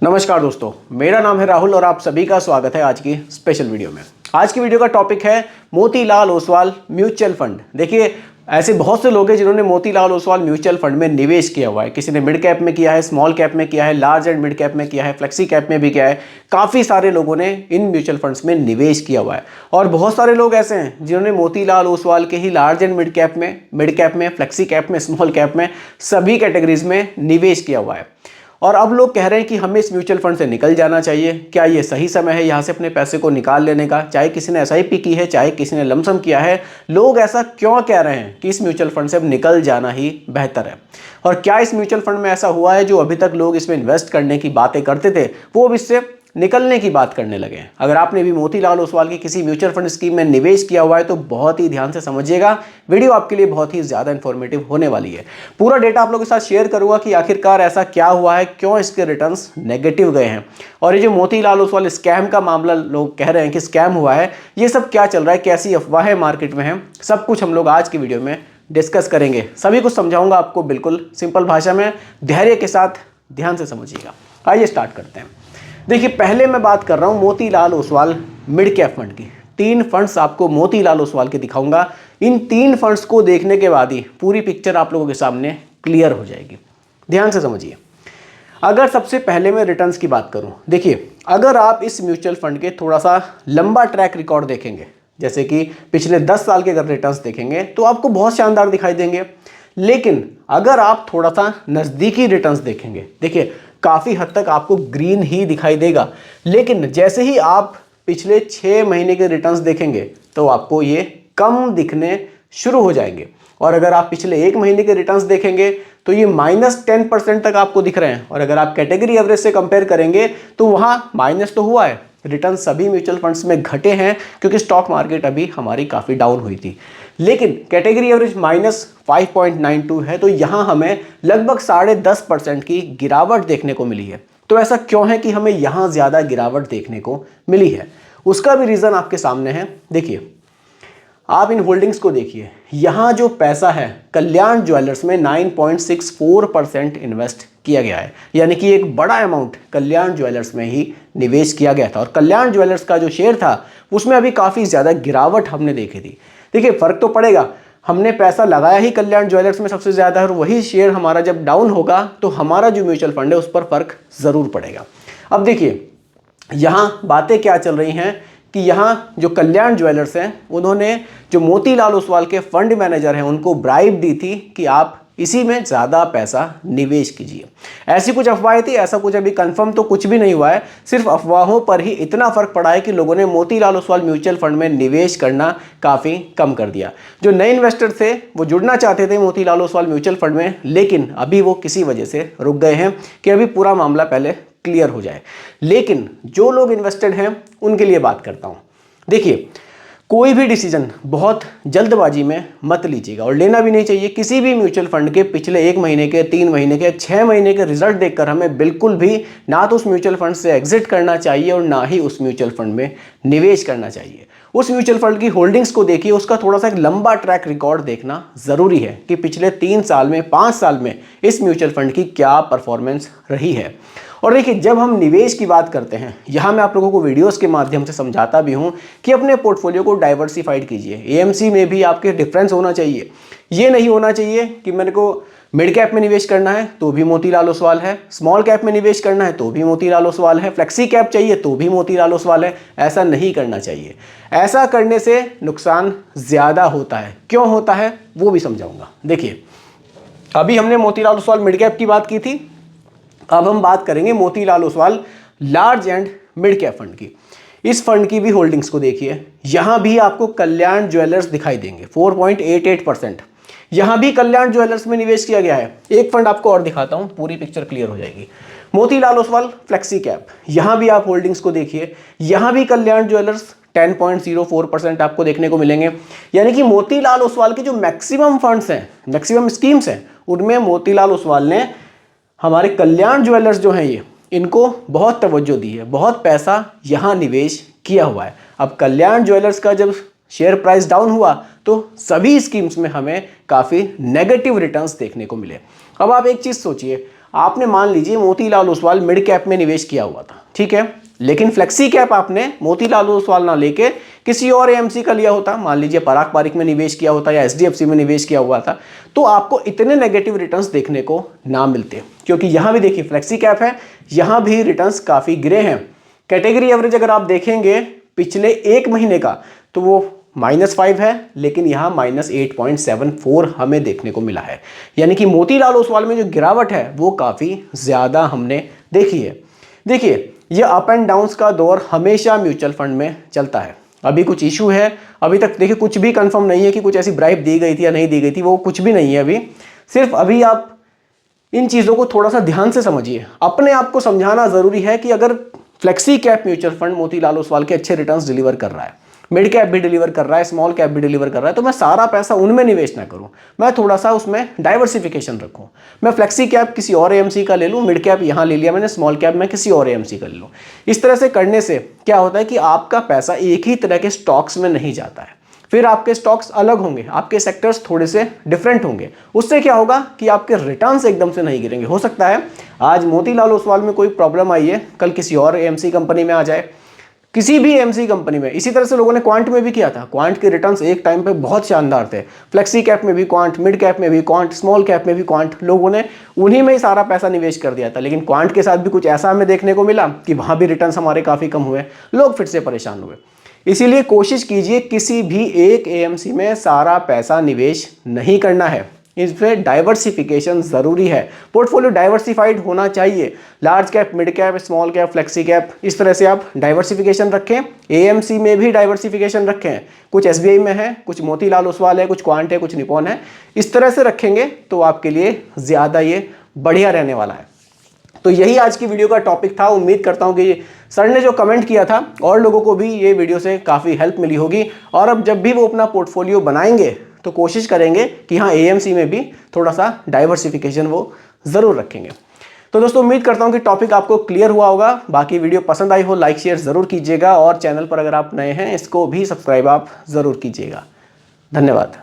नमस्कार दोस्तों, मेरा नाम है राहुल और आप सभी का स्वागत है आज की स्पेशल वीडियो में। आज की वीडियो का टॉपिक है मोतीलाल ओसवाल म्यूचुअल फंड। देखिए, ऐसे बहुत से लोग हैं जिन्होंने मोतीलाल ओसवाल म्यूचुअल फंड में निवेश किया हुआ है। किसी ने मिड कैप में किया है, स्मॉल कैप में किया है, लार्ज एंड मिड कैप में किया है, फ्लेक्सी कैप में भी किया है। काफ़ी सारे लोगों ने इन म्यूचुअल फंड्स में निवेश किया हुआ है और बहुत सारे लोग ऐसे हैं जिन्होंने मोतीलाल ओसवाल के ही लार्ज एंड मिड कैप में, फ्लेक्सी कैप में, स्मॉल कैप में, सभी कैटेगरीज में निवेश किया हुआ है। और अब लोग कह रहे हैं कि हमें इस म्यूचुअल फंड से निकल जाना चाहिए। क्या ये सही समय है यहाँ से अपने पैसे को निकाल लेने का? चाहे किसी ने एसआईपी की है, चाहे किसी ने लमसम किया है, लोग ऐसा क्यों कह रहे हैं कि इस म्यूचुअल फंड से अब निकल जाना ही बेहतर है? और क्या इस म्यूचुअल फंड में ऐसा हुआ है जो अभी तक लोग इसमें इन्वेस्ट करने की बातें करते थे वो अब इससे निकलने की बात करने लगे हैं? अगर आपने भी मोतीलाल ओसवाल की किसी म्यूचुअल फंड स्कीम में निवेश किया हुआ है तो बहुत ही ध्यान से समझिएगा। वीडियो आपके लिए बहुत ही ज़्यादा इन्फॉर्मेटिव होने वाली है। पूरा डेटा आप लोगों के साथ शेयर करूंगा कि आखिरकार ऐसा क्या हुआ है, क्यों इसके रिटर्न्स नेगेटिव गए हैं, और ये जो मोतीलाल ओसवाल स्कैम का मामला लोग कह रहे हैं कि स्कैम हुआ है, ये सब क्या चल रहा है, कैसी अफवाहें मार्केट में है, सब कुछ हम लोग आज की वीडियो में डिस्कस करेंगे। सभी कुछ समझाऊंगा आपको बिल्कुल सिंपल भाषा में, धैर्य के साथ ध्यान से समझिएगा। आइए स्टार्ट करते हैं। देखिए, पहले मैं बात कर रहा हूं Motilal Oswal mid cap fund की। 3 फंड्स आपको मोतीलाल ओसवाल के दिखाऊंगा। इन 3 फंड्स को देखने के बाद ही पूरी पिक्चर आप लोगों के सामने क्लियर हो जाएगी। ध्यान से समझिए। अगर सबसे पहले मैं रिटर्न्स की बात करूं, देखिए, अगर आप इस म्यूचुअल फंड के थोड़ा सा लंबा ट्रैक रिकॉर्ड देखेंगे, जैसे कि पिछले 10 साल के अगर रिटर्न्स देखेंगे तो आपको बहुत शानदार दिखाई देंगे। लेकिन अगर आप थोड़ा सा नज़दीकी रिटर्न्स देखेंगे, देखिए काफ़ी हद तक आपको ग्रीन ही दिखाई देगा। लेकिन जैसे ही आप पिछले 6 महीने के रिटर्न्स देखेंगे तो आपको ये कम दिखने शुरू हो जाएंगे। और अगर आप पिछले 1 महीने के रिटर्न्स देखेंगे तो ये -10% तक आपको दिख रहे हैं। और अगर आप कैटेगरी एवरेज से कंपेयर करेंगे तो वहाँ माइनस तो हुआ है, रिटर्न सभी म्यूचुअल फंड्स में घटे हैं क्योंकि स्टॉक मार्केट अभी हमारी काफ़ी डाउन हुई थी। लेकिन कैटेगरी एवरेज -5.92 है, तो यहाँ हमें लगभग 10.5% की गिरावट देखने को मिली है। तो ऐसा क्यों है कि हमें यहाँ ज़्यादा गिरावट देखने को मिली है? उसका भी रीज़न आपके सामने है। देखिए, आप इन होल्डिंग्स को देखिए। यहाँ जो पैसा है कल्याण ज्वेलर्स में 9.64% इन्वेस्ट किया गया है, यानी कि एक बड़ा अमाउंट कल्याण ज्वेलर्स में ही निवेश किया गया था। और कल्याण ज्वेलर्स का जो शेयर था उसमें अभी काफ़ी ज़्यादा गिरावट हमने देखी थी। देखिए, फ़र्क तो पड़ेगा। हमने पैसा लगाया ही कल्याण ज्वेलर्स में सबसे ज़्यादा है और वही शेयर हमारा जब डाउन होगा तो हमारा जो म्यूचुअल फंड है उस पर फ़र्क ज़रूर पड़ेगा। अब देखिए, यहाँ बातें क्या चल रही हैं कि यहाँ जो कल्याण ज्वेलर्स हैं उन्होंने जो मोतीलाल ओसवाल के फंड मैनेजर हैं उनको ब्राइब दी थी कि आप इसी में ज़्यादा पैसा निवेश कीजिए। ऐसी कुछ अफवाहें थी, ऐसा कुछ अभी कंफर्म तो कुछ भी नहीं हुआ है। सिर्फ अफवाहों पर ही इतना फ़र्क पड़ा है कि लोगों ने मोतीलाल ओसवाल म्यूचुअल फंड में निवेश करना काफ़ी कम कर दिया। जो नए इन्वेस्टर थे वो जुड़ना चाहते थे मोतीलाल ओसवाल म्यूचुअल फंड में, लेकिन अभी वो किसी वजह से रुक गए हैं कि अभी पूरा मामला पहले क्लियर हो जाए। लेकिन जो लोग इन्वेस्टेड हैं उनके लिए बात करता हूँ। देखिए, कोई भी डिसीजन बहुत जल्दबाजी में मत लीजिएगा और लेना भी नहीं चाहिए। किसी भी म्यूचुअल फंड के पिछले 1 महीने के, 3 महीने के, 6 महीने के रिजल्ट देखकर हमें बिल्कुल भी ना तो उस म्यूचुअल फंड से एग्जिट करना चाहिए और ना ही उस म्यूचुअल फंड में निवेश करना चाहिए। उस म्यूचुअल फंड की होल्डिंग्स को देखिए, उसका थोड़ा सा एक लंबा ट्रैक रिकॉर्ड देखना ज़रूरी है कि पिछले 3 साल में, 5 साल में इस म्यूचुअल फंड की क्या परफॉर्मेंस रही है। और देखिए, जब हम निवेश की बात करते हैं, यहाँ मैं आप लोगों को वीडियोस के माध्यम से समझाता भी हूँ कि अपने पोर्टफोलियो को डाइवर्सिफाइड कीजिए। एएमसी में भी आपके डिफरेंस होना चाहिए। ये नहीं होना चाहिए कि मेरे को मिड कैप में निवेश करना है तो भी मोतीलाल ओसवाल है, स्मॉल कैप में निवेश करना है तो भी मोतीलाल ओसवाल है, फ्लेक्सी कैप चाहिए तो भी मोतीलाल ओसवाल है। ऐसा नहीं करना चाहिए। ऐसा करने से नुकसान ज़्यादा होता है। क्यों होता है वो भी समझाऊंगा। देखिए, अभी हमने मोतीलाल ओसवाल मिड कैप की बात की थी, अब हम बात करेंगे Motilal Oswal large and mid cap fund की। इस फंड की भी होल्डिंग्स को देखिए। यहाँ भी आपको कल्याण ज्वेलर्स दिखाई देंगे 4.88%। यहाँ भी कल्याण ज्वेलर्स में निवेश किया गया है। एक फंड आपको और दिखाता हूँ, पूरी पिक्चर क्लियर हो जाएगी। मोतीलाल ओसवाल फ्लेक्सी कैप, यहाँ भी आप होल्डिंग्स को देखिए। यहाँ भी कल्याण ज्वेलर्स 10.04% आपको देखने को मिलेंगे। यानी कि मोतीलाल ओसवाल के जो मैक्सिमम फंड्स हैं, मैक्सिमम स्कीम्स हैं, उनमें मोतीलाल ओसवाल ने हमारे कल्याण ज्वेलर्स जो हैं ये इनको बहुत तवज्जो दी है, बहुत पैसा यहाँ निवेश किया हुआ है। अब कल्याण ज्वेलर्स का जब शेयर प्राइस डाउन हुआ तो सभी स्कीम्स में हमें काफ़ी नेगेटिव रिटर्न्स देखने को मिले। अब आप एक चीज़ सोचिए, आपने मान लीजिए मोतीलाल ओसवाल मिड कैप में निवेश किया हुआ था, ठीक है, लेकिन फ्लेक्सी कैप आपने मोतीलाल ओसवाल ना लेके किसी और एएमसी का लिया होता, मान लीजिए पराग पारिक में निवेश किया होता या एचडीएफसी में निवेश किया हुआ था, तो आपको इतने नेगेटिव रिटर्न्स देखने को ना मिलते। क्योंकि यहां भी देखिए फ्लेक्सी कैप है, यहां भी रिटर्न्स काफी गिरे हैं। कैटेगरी एवरेज अगर आप देखेंगे पिछले एक महीने का तो वो -5 है, लेकिन यहां -8.74 हमें देखने को मिला है। यानी कि मोतीलाल ओसवाल में जो गिरावट है वो काफी ज्यादा हमने देखी है। देखिए ये अप एंड डाउन्स का दौर हमेशा म्यूचुअल फंड में चलता है। अभी कुछ इशू है, अभी तक देखिए कुछ भी कंफर्म नहीं है कि कुछ ऐसी ब्राइब दी गई थी या नहीं दी गई थी, वो कुछ भी नहीं है अभी। सिर्फ अभी आप इन चीज़ों को थोड़ा सा ध्यान से समझिए। अपने आप को समझाना ज़रूरी है कि अगर flexi cap mutual fund Motilal Oswal के अच्छे रिटर्न्स डिलीवर कर रहा है, मिड कैप भी डिलीवर कर रहा है, स्मॉल कैप भी डिलीवर कर रहा है, तो मैं सारा पैसा उनमें निवेश ना करूं, मैं थोड़ा सा उसमें डाइवर्सिफिकेशन रखूं। मैं फ्लेक्सी कैप किसी और एएमसी का ले लूं, मिड कैप यहां ले लिया मैंने, स्मॉल कैप मैं किसी और एएमसी का ले लूं। इस तरह से करने से क्या होता है कि आपका पैसा एक ही तरह के स्टॉक्स में नहीं जाता है, फिर आपके स्टॉक्स अलग होंगे, आपके सेक्टर्स थोड़े से डिफरेंट होंगे। उससे क्या होगा कि आपके रिटर्न्स एकदम से नहीं गिरेंगे। हो सकता है आज मोतीलाल ओसवाल में कोई प्रॉब्लम आई है, कल किसी और एएमसी कंपनी में आ जाए, किसी भी एएमसी कंपनी में। इसी तरह से लोगों ने क्वांट में भी किया था, क्वांट के रिटर्न्स एक टाइम पे बहुत शानदार थे। फ्लेक्सी कैप में भी क्वांट, मिड कैप में भी क्वांट, स्मॉल कैप में भी क्वांट, लोगों ने उन्हीं में ही सारा पैसा निवेश कर दिया था। लेकिन क्वांट के साथ भी कुछ ऐसा हमें देखने को मिला कि वहां भी रिटर्न्स हमारे काफ़ी कम हुए, लोग फिर से परेशान हुए। इसीलिए कोशिश कीजिए किसी भी एक एएमसी में सारा पैसा निवेश नहीं करना है, इसमें डाइवर्सिफिकेशन ज़रूरी है। पोर्टफोलियो डाइवर्सिफाइड होना चाहिए, large cap, mid cap, small cap, flexi cap, इस तरह से आप डाइवर्सिफिकेशन रखें। एएमसी में भी डाइवर्सिफिकेशन रखें, कुछ एसबीआई में है, कुछ मोतीलाल ओसवाल है, कुछ क्वांट है, कुछ निपॉन है। इस तरह से रखेंगे तो आपके लिए ज़्यादा ये बढ़िया रहने वाला है। तो यही आज की वीडियो का टॉपिक था। उम्मीद करता हूँ कि सर ने जो कमेंट किया था और लोगों को भी ये वीडियो से काफ़ी हेल्प मिली होगी, और अब जब भी वो अपना पोर्टफोलियो बनाएंगे तो कोशिश करेंगे कि हाँ एएमसी में भी थोड़ा सा डाइवर्सिफिकेशन वो ज़रूर रखेंगे। तो दोस्तों उम्मीद करता हूँ कि टॉपिक आपको क्लियर हुआ होगा। बाकी वीडियो पसंद आई हो लाइक शेयर ज़रूर कीजिएगा, और चैनल पर अगर आप नए हैं इसको भी सब्सक्राइब आप ज़रूर कीजिएगा। धन्यवाद।